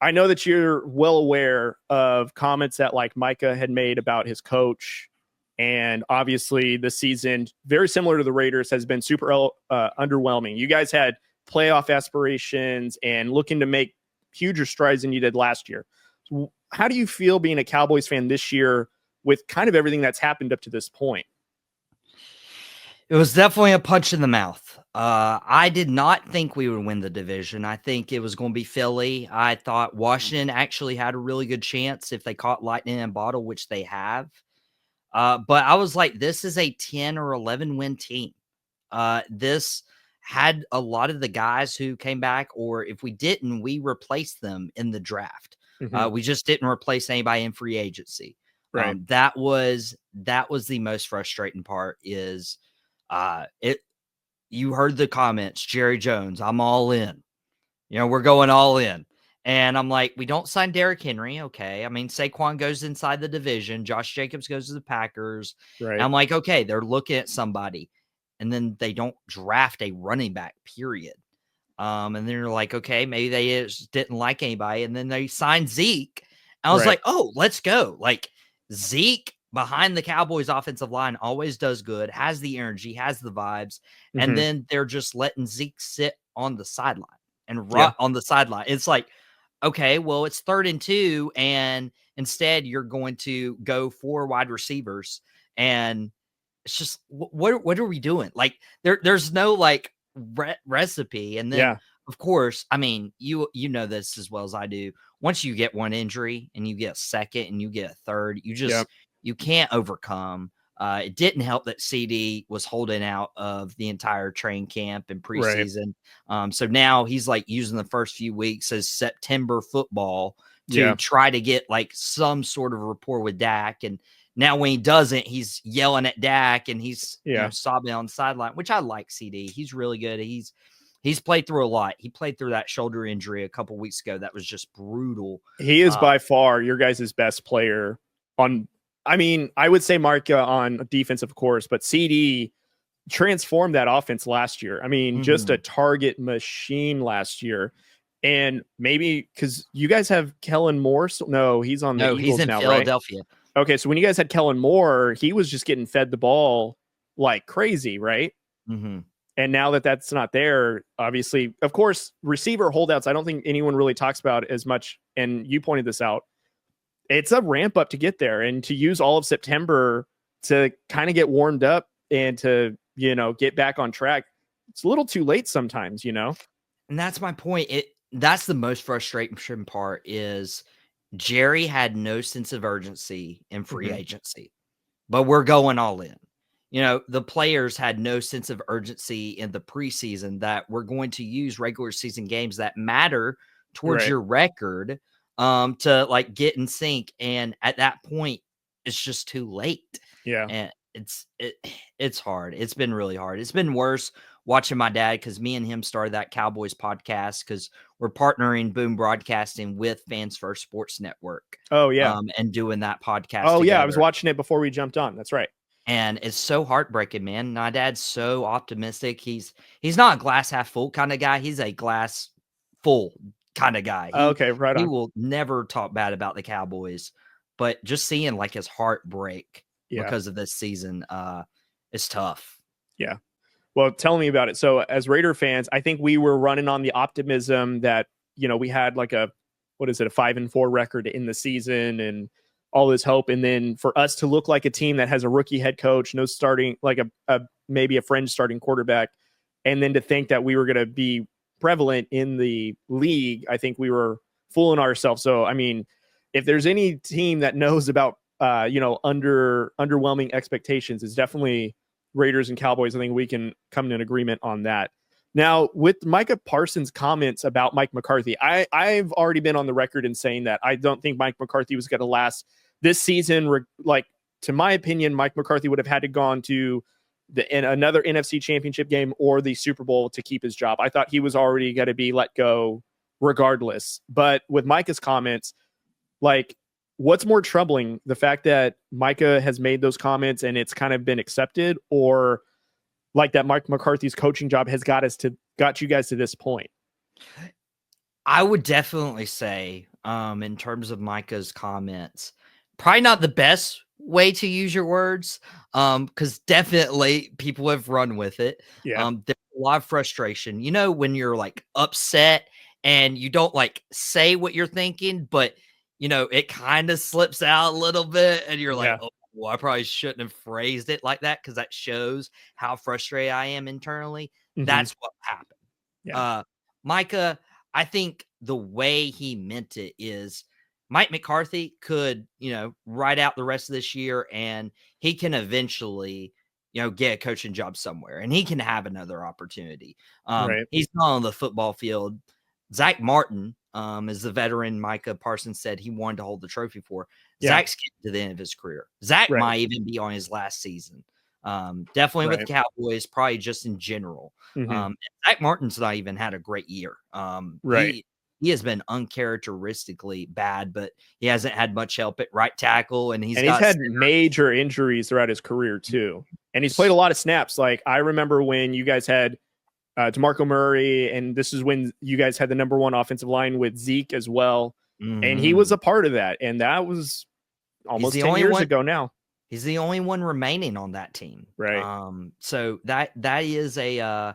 I know that you're well aware of comments that like Micah had made about his coach. And obviously the season, very similar to the Raiders, has been super underwhelming. You guys had playoff aspirations and looking to make huger strides than you did last year. How do you feel being a Cowboys fan this year with kind of everything that's happened up to this point? It was definitely a punch in the mouth. I did not think we would win the division. I think it was going to be Philly. I thought Washington actually had a really good chance if they caught lightning in a bottle, which they have. But I was like, this is a 10 or 11 win team. This had a lot of the guys who came back, or if we didn't, we replaced them in the draft. We just didn't replace anybody in free agency. Right. That was the most frustrating part is you heard the comments, Jerry Jones, I'm all in. We're going all in. And I'm like, we don't sign Derrick Henry. Okay. I mean, Saquon goes inside the division. Josh Jacobs goes to the Packers. Right. And I'm like, okay, they're looking at somebody. And then they don't draft a running back, period. And then they're like, okay, maybe they just didn't like anybody. And then they signed Zeke. And I was like, oh, let's go. Like Zeke behind the Cowboys offensive line always does good, has the energy, has the vibes. And then they're just letting Zeke sit on the sideline and rot on the sideline. It's like, okay, well, it's 3rd and 2, and instead you're going to go 4 wide receivers, and it's just what are we doing? Like there's no like recipe. And then of course, I mean, you know this as well as I do. Once you get one injury and you get a second and you get a third, you just you can't overcome. It didn't help that CD was holding out of the entire training camp and preseason. So now he's like using the first few weeks as September football to try to get like some sort of rapport with Dak. And now when he doesn't, he's yelling at Dak and he's sobbing on the sideline, which I like CD. He's really good. He's played through a lot. He played through that shoulder injury a couple weeks ago. That was just brutal. He is by far your guys' best player on. I mean, I would say Micah on defense, of course, but CD transformed that offense last year. I mean, just a target machine last year. And maybe because you guys have Kellen Moore. No, he's on the Eagles he's in now, Philadelphia. Right? Okay, so when you guys had Kellen Moore, he was just getting fed the ball like crazy, right? And now that that's not there, obviously, of course, receiver holdouts, I don't think anyone really talks about as much. And you pointed this out. It's a ramp up to get there, and to use all of September to kind of get warmed up and to, get back on track. It's a little too late sometimes, And that's my point. That's the most frustrating part is Jerry had no sense of urgency in free agency, but we're going all in. The players had no sense of urgency in the preseason that we're going to use regular season games that matter towards your record to like get in sync. And at that point, it's just too late. And it's hard. It's been really hard. It's been worse watching my dad, because me and him started that Cowboys podcast because we're partnering Boom Broadcasting with Fans First Sports Network. And doing that podcast. Together. I was watching it before we jumped on. That's right. And it's so heartbreaking, man. My dad's so optimistic. He's not a glass half full kind of guy. He's a glass full kind of guy. He will never talk bad about the Cowboys, but just seeing like his heart break because of this season, it's tough. Yeah. Well, tell me about it. So as Raider fans, I think we were running on the optimism that, we had like a 5-4 record in the season and all this hope. And then for us to look like a team that has a rookie head coach, no starting, like maybe a fringe starting quarterback. And then to think that we were going to be prevalent in the league, I think we were fooling ourselves. So, I mean, if there's any team that knows about, underwhelming expectations, it's definitely Raiders and Cowboys. I think we can come to an agreement on that. Now, with Micah Parsons' comments about Mike McCarthy, I've already been on the record in saying that I don't think Mike McCarthy was going to last this season. Like, to my opinion, Mike McCarthy would have had to gone to another NFC championship game or the Super Bowl to keep his job. I thought he was already going to be let go regardless. But with Micah's comments, like, what's more troubling, the fact that Micah has made those comments and it's kind of been accepted, or like that Mike McCarthy's coaching job has got you guys to this point? I would definitely say in terms of Micah's comments. Probably not the best way to use your words, because definitely people have run with it. Yeah. There's a lot of frustration. You know, when you're like upset and you don't like say what you're thinking, but you know, it kind of slips out a little bit, and you're like, Yeah. oh, well, I probably shouldn't have phrased it like that because that shows how frustrated I am internally. Mhm. That's what happened. Yeah. Micah, I think the way he meant it is Mike McCarthy could, you know, ride out the rest of this year and he can eventually, you know, get a coaching job somewhere and he can have another opportunity. Right. He's not on the football field. Zach Martin, is the veteran Micah Parsons said he wanted to hold the trophy for. Yeah. Zach's getting to the end of his career. Zach Right. might even be on his last season. Definitely with Right. the Cowboys, probably just in general. Mhm. Zach Martin's not even had a great year. Right. He has been uncharacteristically bad, but he hasn't had much help at right tackle, and he's had major injuries throughout his career too. And he's played a lot of snaps. Like I remember when you guys had DeMarco Murray, and this is when you guys had the number one offensive line with Zeke as well. And he was a part of that. And that was almost 10 years ago now. He's the only one remaining on that team. Right. So that is a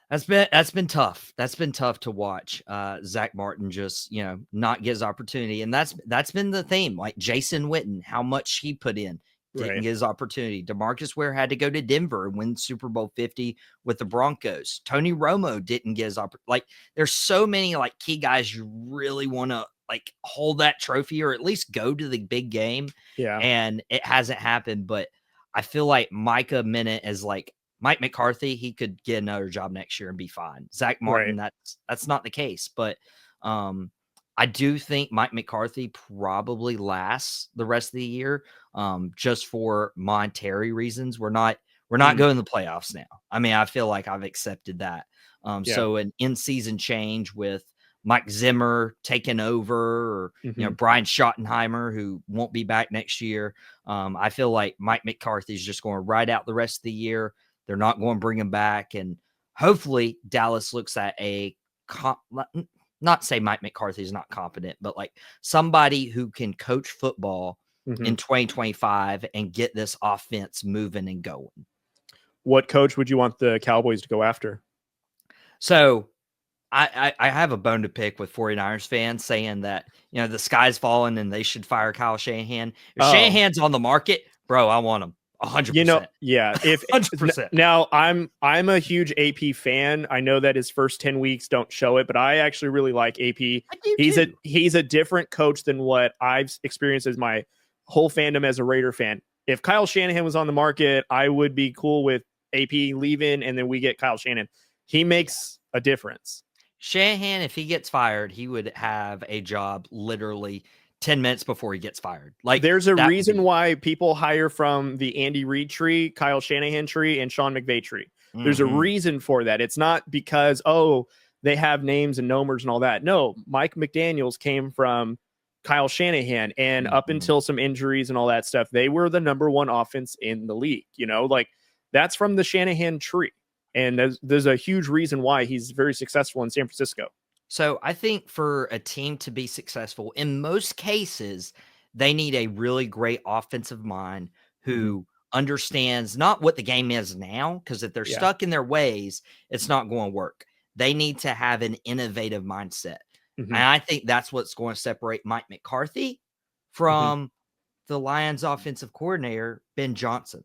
that's been tough. That's been tough to watch. Zach Martin just, you know, not get his opportunity. And that's been the theme. Like Jason Witten, how much he put in, didn't get his opportunity. DeMarcus Ware had to go to Denver and win Super Bowl 50 with the Broncos. Tony Romo didn't get his opportunity. Like there's so many like key guys you really want to like hold that trophy or at least go to the big game. Yeah. And it hasn't happened. But I feel like Micah meant it as like Mike McCarthy, he could get another job next year and be fine. Zach Martin, that's not the case. But I do think Mike McCarthy probably lasts the rest of the year, just for monetary reasons. We're not going to the playoffs now. I mean, I feel like I've accepted that. So an in-season change with Mike Zimmer taking over, or you know, Brian Schottenheimer, who won't be back next year. I feel like Mike McCarthy is just going to ride out the rest of the year. They're not going to bring him back, and hopefully Dallas looks at not say Mike McCarthy is not competent, but like somebody who can coach football in 2025 and get this offense moving and going. What coach would you want the Cowboys to go after? So I have a bone to pick with 49ers fans saying that, you know, the sky's falling and they should fire Kyle Shanahan. If Shanahan's on the market, bro, I want him 100%. You know, yeah. If 100%. Now I'm a huge AP fan. I know that his first 10 weeks don't show it, but I actually really like AP. He's a different coach than what I've experienced as my whole fandom as a Raider fan. If Kyle Shanahan was on the market, I would be cool with AP leaving and then we get Kyle Shanahan. He makes a difference. Shanahan, if he gets fired, he would have a job literally 10 minutes before he gets fired. Like there's a reason why people hire from the Andy Reid tree, Kyle Shanahan tree, and Sean McVay tree. There's a reason for that. It's not because, they have names and numbers and all that. No, Mike McDaniels came from Kyle Shanahan, and up until some injuries and all that stuff, they were the number one offense in the league. You know, like that's from the Shanahan tree. And there's a huge reason why he's very successful in San Francisco. So I think for a team to be successful, in most cases, they need a really great offensive mind who understands not what the game is now, because if they're stuck in their ways, it's not going to work. They need to have an innovative mindset. And I think that's what's going to separate Mike McCarthy from the Lions offensive coordinator, Ben Johnson.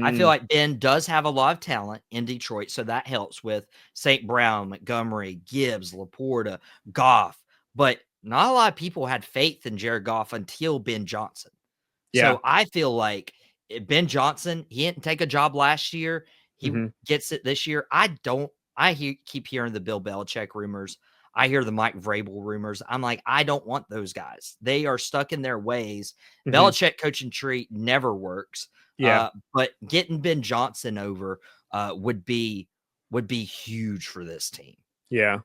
I feel like Ben does have a lot of talent in Detroit, so that helps with St. Brown, Montgomery, Gibbs, Laporta, Goff. But not a lot of people had faith in Jared Goff until Ben Johnson. Yeah. So I feel like Ben Johnson, he didn't take a job last year. He gets it this year. I keep hearing the Bill Belichick rumors. I hear the Mike Vrabel rumors. I'm like, I don't want those guys. They are stuck in their ways. Belichick coaching tree never works. Yeah. But getting Ben Johnson over would be huge for this team. Yeah.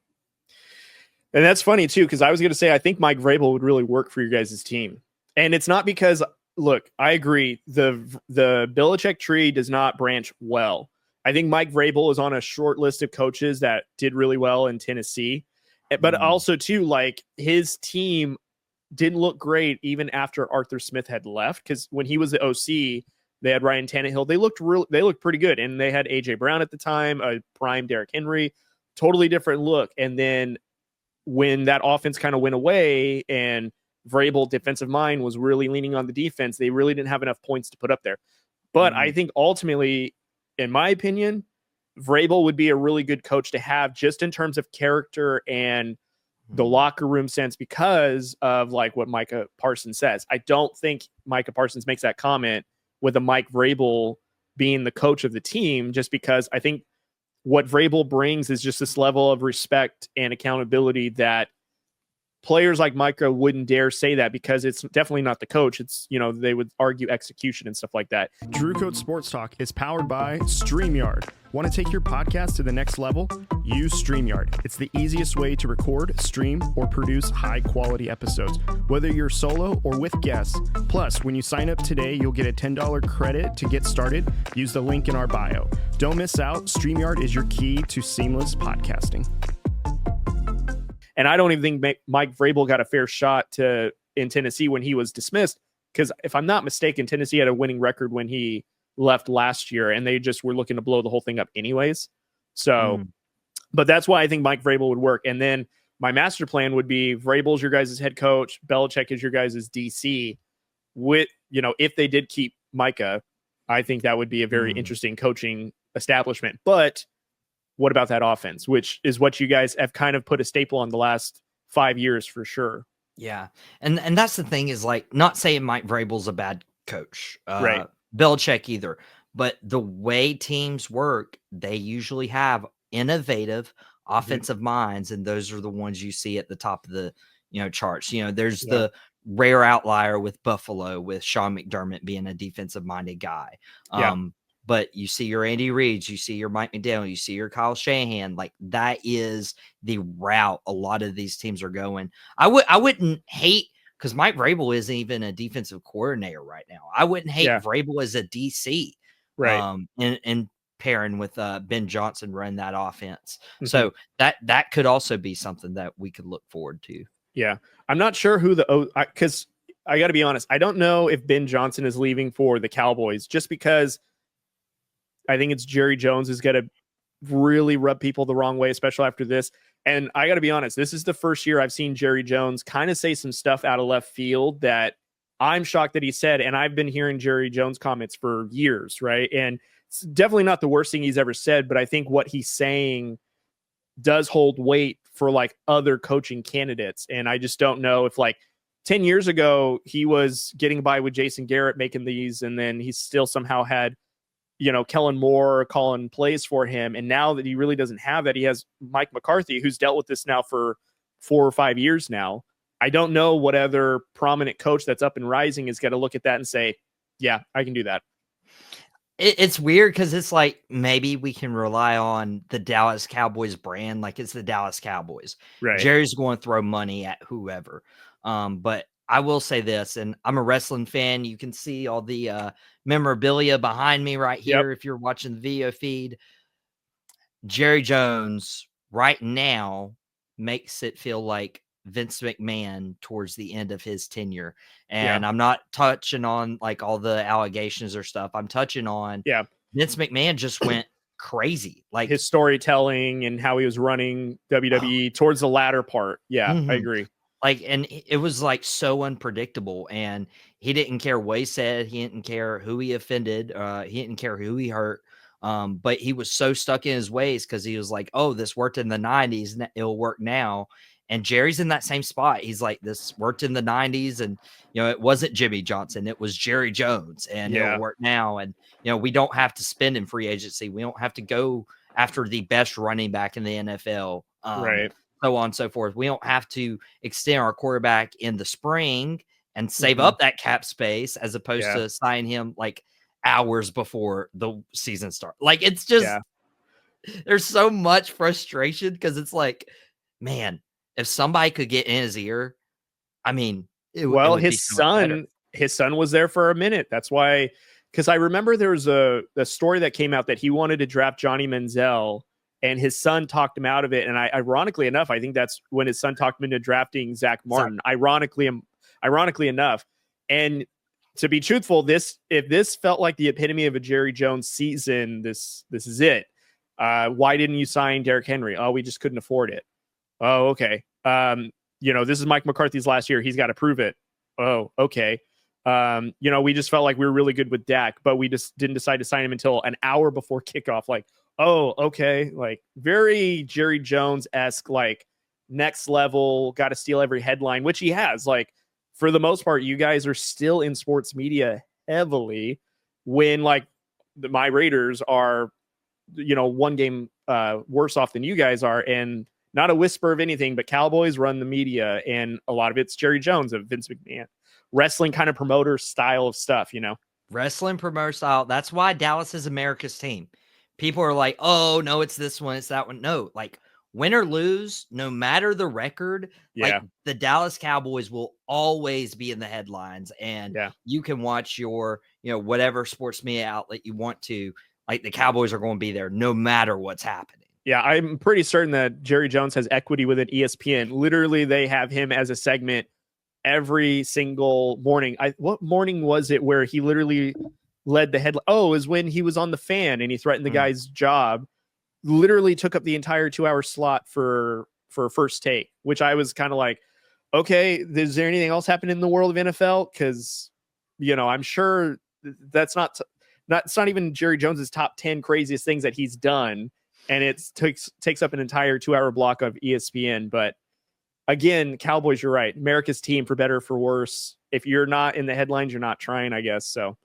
And that's funny too, because I was going to say, I think Mike Vrabel would really work for your guys' team. And it's not because, look, I agree. The Belichick tree does not branch well. I think Mike Vrabel is on a short list of coaches that did really well in Tennessee. But also too, like his team didn't look great even after Arthur Smith had left, because when he was the OC, they had Ryan Tannehill. They looked pretty good, and they had AJ Brown at the time, a prime Derrick Henry, totally different look. And then when that offense kind of went away and Vrabel, defensive mind, was really leaning on the defense, they really didn't have enough points to put up there. But I think ultimately, in my opinion, Vrabel would be a really good coach to have, just in terms of character and the locker room sense, because of like what Micah Parsons says. I don't think Micah Parsons makes that comment with a Mike Vrabel being the coach of the team, just because I think what Vrabel brings is just this level of respect and accountability that players like Micah wouldn't dare say that, because it's definitely not the coach. It's, they would argue execution and stuff like that. Drew Coat Sports Talk is powered by StreamYard. Want to take your podcast to the next level? Use StreamYard. It's the easiest way to record, stream, or produce high-quality episodes, whether you're solo or with guests. Plus, when you sign up today, you'll get a $10 credit to get started. Use the link in our bio. Don't miss out. StreamYard is your key to seamless podcasting. And I don't even think Mike Vrabel got a fair shot in Tennessee when he was dismissed, because if I'm not mistaken, Tennessee had a winning record when he left last year, and they just were looking to blow the whole thing up anyways. So, but that's why I think Mike Vrabel would work. And then my master plan would be Vrabel's your guys' head coach, Belichick is your guys' DC. With, if they did keep Micah, I think that would be a very interesting coaching establishment. But what about that offense, which is what you guys have kind of put a staple on the last 5 years for sure. Yeah. And that's the thing, is like, not saying Mike Vrabel's a bad coach, right? Belichick either, but the way teams work, they usually have innovative offensive minds, and those are the ones you see at the top of the charts. There's the rare outlier with Buffalo, with Sean McDermott being a defensive minded guy. But you see your Andy Reid, you see your Mike McDaniel, you see your Kyle Shanahan. Like, that is the route a lot of these teams are going. I wouldn't hate, because Mike Vrabel isn't even a defensive coordinator right now. I wouldn't hate Vrabel as a DC, right? And pairing with Ben Johnson running that offense. So that could also be something that we could look forward to. Yeah, I'm not sure who because I got to be honest, I don't know if Ben Johnson is leaving for the Cowboys, just because I think it's Jerry Jones is going to really rub people the wrong way, especially after this. And I got to be honest, this is the first year I've seen Jerry Jones kind of say some stuff out of left field that I'm shocked that he said. And I've been hearing Jerry Jones comments for years, right? And it's definitely not the worst thing he's ever said, but I think what he's saying does hold weight for like other coaching candidates. And I just don't know if, like, 10 years ago, he was getting by with Jason Garrett making these, and then he still somehow had, Kellen Moore calling plays for him. And now that he really doesn't have that, he has Mike McCarthy, who's dealt with this now for 4 or 5 years now. I don't know what other prominent coach that's up and rising is going to look at that and say, yeah, I can do that. It's weird, because it's like, maybe we can rely on the Dallas Cowboys brand. Like, it's the Dallas Cowboys. Right. Jerry's going to throw money at whoever. But I will say this, and I'm a wrestling fan. You can see all the memorabilia behind me right here. If you're watching the video feed, Jerry Jones right now makes it feel like Vince McMahon towards the end of his tenure. And I'm not touching on like all the allegations or stuff. I'm touching on Vince McMahon just went crazy. Like, his storytelling and how he was running WWE towards the latter part. Yeah, I agree. Like, and it was like so unpredictable, and he didn't care what he said. He didn't care who he offended. He didn't care who he hurt. But he was so stuck in his ways, because he was like, oh, this worked in the 90s, and it'll work now. And Jerry's in that same spot. He's like, this worked in the 90s, and, it wasn't Jimmy Johnson. It was Jerry Jones, and it'll work now. And, we don't have to spend in free agency. We don't have to go after the best running back in the NFL. Right. So on and so forth. We don't have to extend our quarterback in the spring and save up that cap space, as opposed to sign him like hours before the season starts. Like, it's just, there's so much frustration, because it's like, man, if somebody could get in his ear, I mean, his son was there for a minute. That's why, because I remember there was a story that came out that he wanted to draft Johnny Manziel, and his son talked him out of it. And ironically enough, I think that's when his son talked him into drafting Zach Martin. Ironically enough. And to be truthful, if this felt like the epitome of a Jerry Jones season, this is it. Why didn't you sign Derrick Henry? Oh, we just couldn't afford it. Oh, okay. This is Mike McCarthy's last year. He's got to prove it. Oh, okay. We just felt like we were really good with Dak, but we just didn't decide to sign him until an hour before kickoff. Like, oh, okay. Like very Jerry Jones-esque, like next level, got to steal every headline, which he has. Like, for the most part, you guys are still in sports media heavily when like my Raiders are, one game worse off than you guys are. And not a whisper of anything, but Cowboys run the media, and a lot of it's Jerry Jones of Vince McMahon, wrestling kind of promoter style of stuff, Wrestling promoter style. That's why Dallas is America's team. People are like, oh, no, it's this one, it's that one. No, like win or lose, no matter the record, like the Dallas Cowboys will always be in the headlines, and you can watch your, whatever sports media outlet you want to, like the Cowboys are going to be there no matter what's happening. Yeah, I'm pretty certain that Jerry Jones has equity within ESPN. Literally, they have him as a segment every single morning. What morning was it where he literally led the headline? Oh, it was when he was on The Fan and he threatened the guy's job. Literally took up the entire 2-hour slot for First Take, which I was kind of like, okay, is there anything else happening in the world of NFL? Because, I'm sure that's not it's not even Jerry Jones's top 10 craziest things that he's done. And it takes up an entire 2-hour block of ESPN. But again, Cowboys, you're right. America's team, for better or for worse. If you're not in the headlines, you're not trying, I guess. So